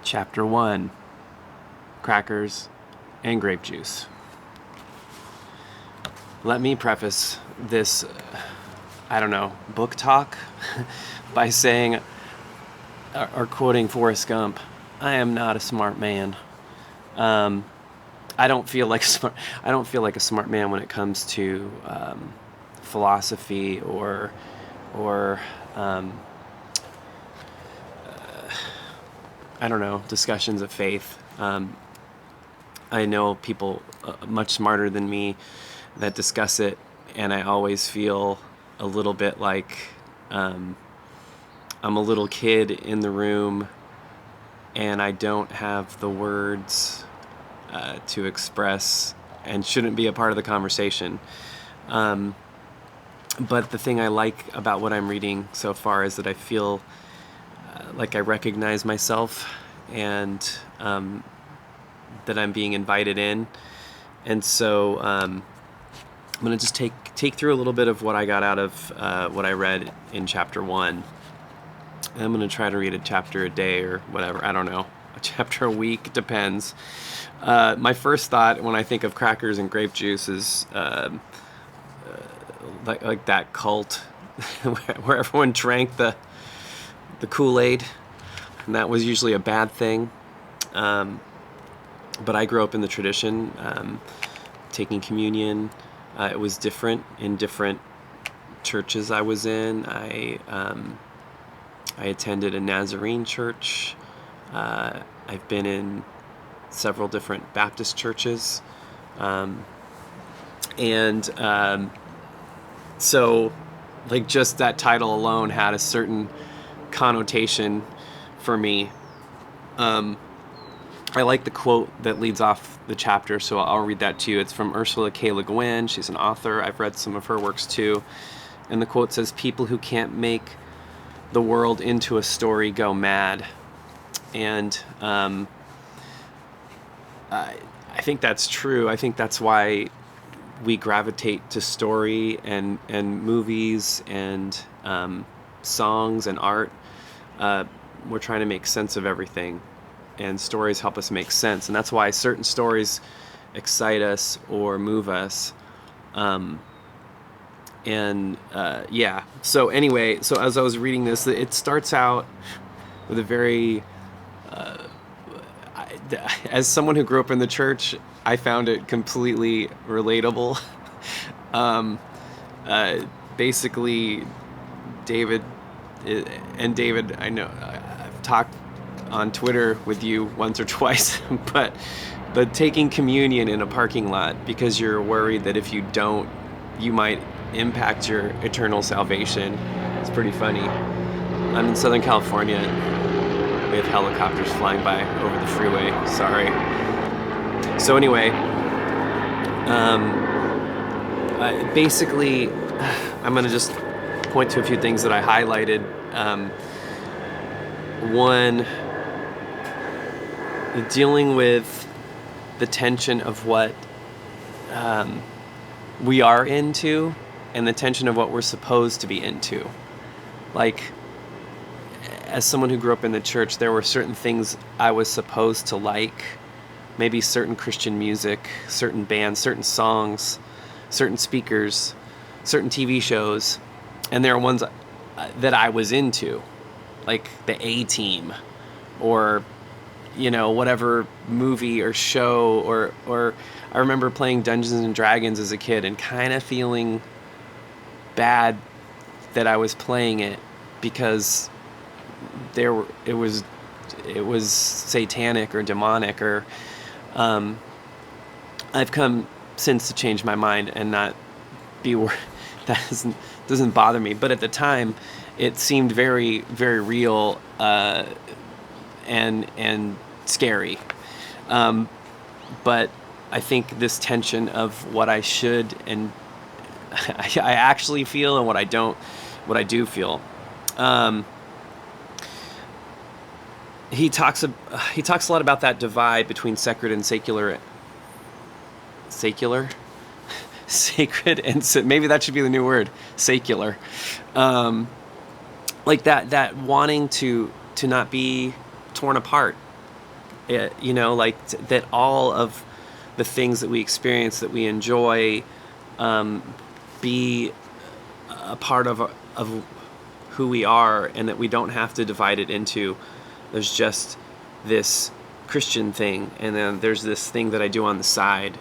Chapter 1, Crackers and Grape Juice. Let me preface this, book talk by saying, or quoting Forrest Gump, I am not a smart man. I don't feel like a smart man when it comes to philosophy or discussions of faith. I know people much smarter than me that discuss it, and I always feel a little bit like I'm a little kid in the room and I don't have the words to express and shouldn't be a part of the conversation. But the thing I like about what I'm reading so far is that I feel like I recognize myself and that I'm being invited in. And so I'm going to just take through a little bit of what I got out of what I read in chapter 1. And I'm going to try to read a chapter a day or whatever. I don't know. A chapter a week, depends. My first thought when I think of crackers and grape juice is like that cult where everyone drank the Kool-Aid, and that was usually a bad thing. But I grew up in the tradition, taking communion. It was different in different churches I was in. I attended a Nazarene church. I've been in several different Baptist churches. So like just that title alone had a certain connotation for me. I like the quote that leads off the chapter, so I'll read that to you. It's from Ursula K. Le Guin. She's an author. I've read some of her works too. And the quote says, "People who can't make the world into a story go mad." And I think that's true. I think that's why we gravitate to story and movies and songs and art. We're trying to make sense of everything, and stories help us make sense. And that's why certain stories excite us or move us. So anyway, so as I was reading this, it starts out with a very, as someone who grew up in the church, I found it completely relatable. Basically, David, I know I've talked on Twitter with you once or twice, but taking communion in a parking lot because you're worried that if you don't, you might impact your eternal salvation. It's pretty funny. I'm in Southern California. We have helicopters flying by over the freeway. Sorry. So anyway, basically, I'm going to just point to a few things that I highlighted. One, dealing with the tension of what we are into and the tension of what we're supposed to be into. Like, as someone who grew up in the church, there were certain things I was supposed to like, maybe certain Christian music, certain bands, certain songs, certain speakers, certain TV shows, and there are ones that I was into, like the A-Team, or whatever movie or show, or I remember playing Dungeons and Dragons as a kid and kind of feeling bad that I was playing it because it was satanic or demonic, or I've come since to change my mind and not be that doesn't bother me, but at the time it seemed very, very real and scary. But I think this tension of what I should and I actually feel and what I do feel. He talks a lot about that divide between sacred and secular. Sacred and maybe that should be the new word, secular. Like that wanting to not be torn apart, that all of the things that we experience, that we enjoy, be a part of who we are, and that we don't have to divide it into, there's just this Christian thing, and then there's this thing that I do on the side,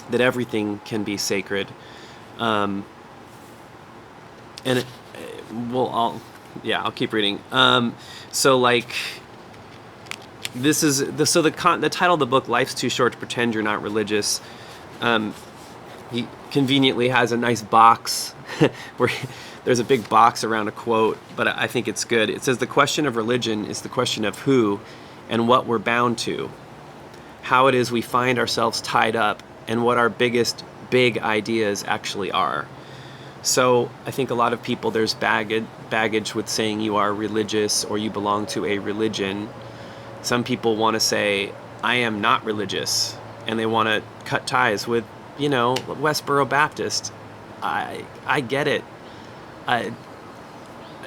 that everything can be sacred. And I'll keep reading. So like, this is the title of the book, Life's Too Short to Pretend You're Not Religious. He conveniently has a nice box where there's a big box around a quote, but I think it's good. It says, the question of religion is the question of who and what we're bound to, how it is we find ourselves tied up, and what our biggest big ideas actually are. So I think a lot of people, there's baggage with saying you are religious or you belong to a religion. Some people want to say, I am not religious, and they want to cut ties with, Westboro Baptist. I get it. And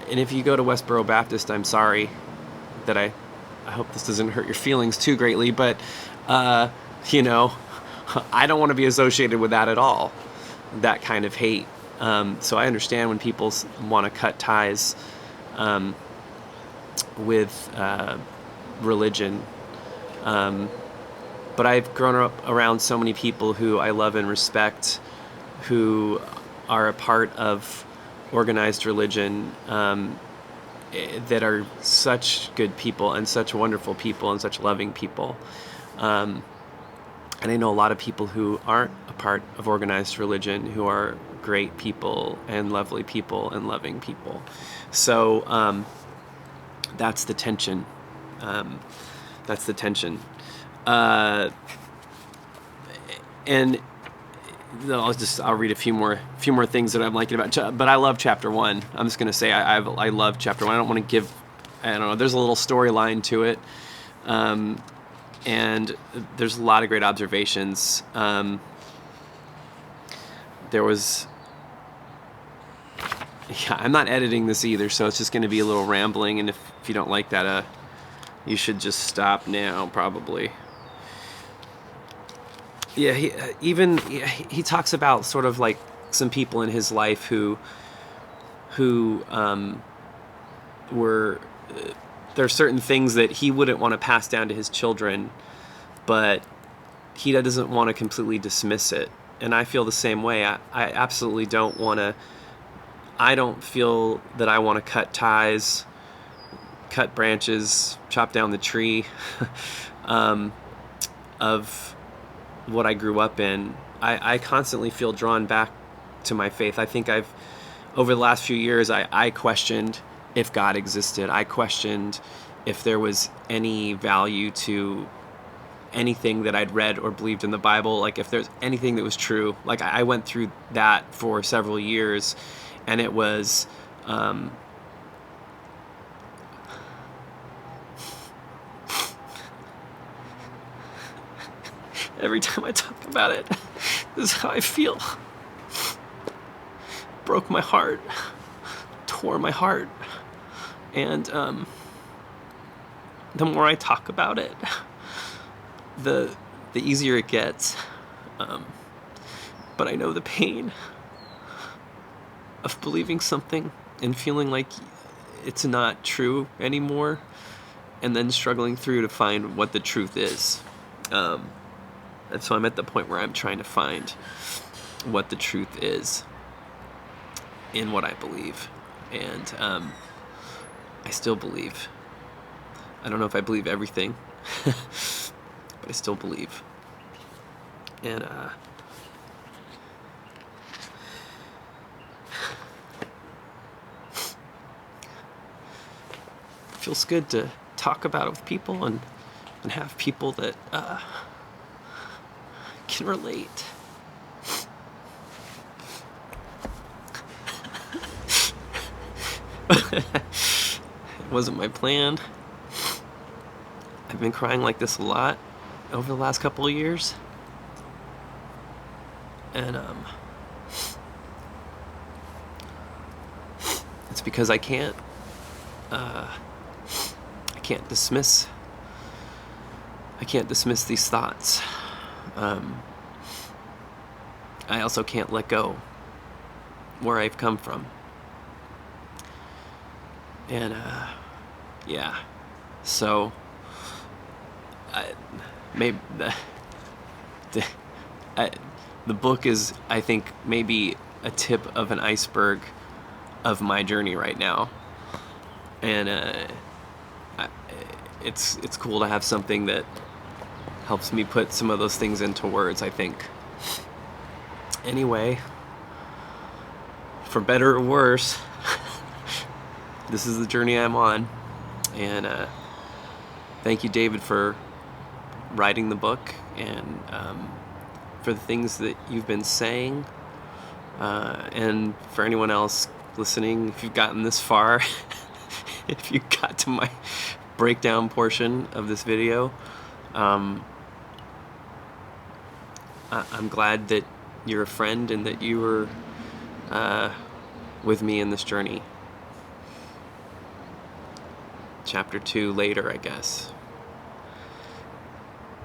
if you go to Westboro Baptist, I'm sorry that I hope this doesn't hurt your feelings too greatly, but, I don't want to be associated with that at all, that kind of hate. So I understand when people want to cut ties with religion. But I've grown up around so many people who I love and respect, who are a part of organized religion, that are such good people and such wonderful people and such loving people. And I know a lot of people who aren't a part of organized religion who are great people and lovely people and loving people. So that's the tension. And I'll read a few more things that I'm liking about. But I love chapter 1. I'm just gonna say I love chapter 1. I don't want to give. I don't know. There's a little storyline to it, and there's a lot of great observations. There was. Yeah, I'm not editing this either, so it's just going to be a little rambling. And if you don't like that, you should just stop now, probably. Yeah, he talks about sort of like some people in his life who were there are certain things that he wouldn't want to pass down to his children, but he doesn't want to completely dismiss it. And I feel the same way. I absolutely don't want to. I don't feel that I want to cut ties, cut branches, chop down the tree of what I grew up in. I constantly feel drawn back to my faith. I think over the last few years, I questioned if God existed. I questioned if there was any value to anything that I'd read or believed in the Bible, like if there's anything that was true. Like I went through that for several years, and it was every time I talk about it, this is how I feel. Broke my heart, tore my heart, and the more I talk about it, the easier it gets. But I know the pain of believing something and feeling like it's not true anymore, and then struggling through to find what the truth is. And so I'm at the point where I'm trying to find what the truth is in what I believe. And I still believe. I don't know if I believe everything, but I still believe. And it feels good to talk about it with people and have people that can relate. It wasn't my plan. I've been crying like this a lot over the last couple of years. And it's because I can't can't dismiss these thoughts. I also can't let go where I've come from. And yeah, so maybe the book is, I think, maybe a tip of an iceberg of my journey right now. And it's cool to have something that helps me put some of those things into words, I think. Anyway, for better or worse, this is the journey I'm on. And thank you, David, for writing the book, and for the things that you've been saying. And for anyone else listening, if you've gotten this far, if you got to my breakdown portion of this video, I'm glad that you're a friend and that you were with me in this journey. Chapter 2 later, I guess.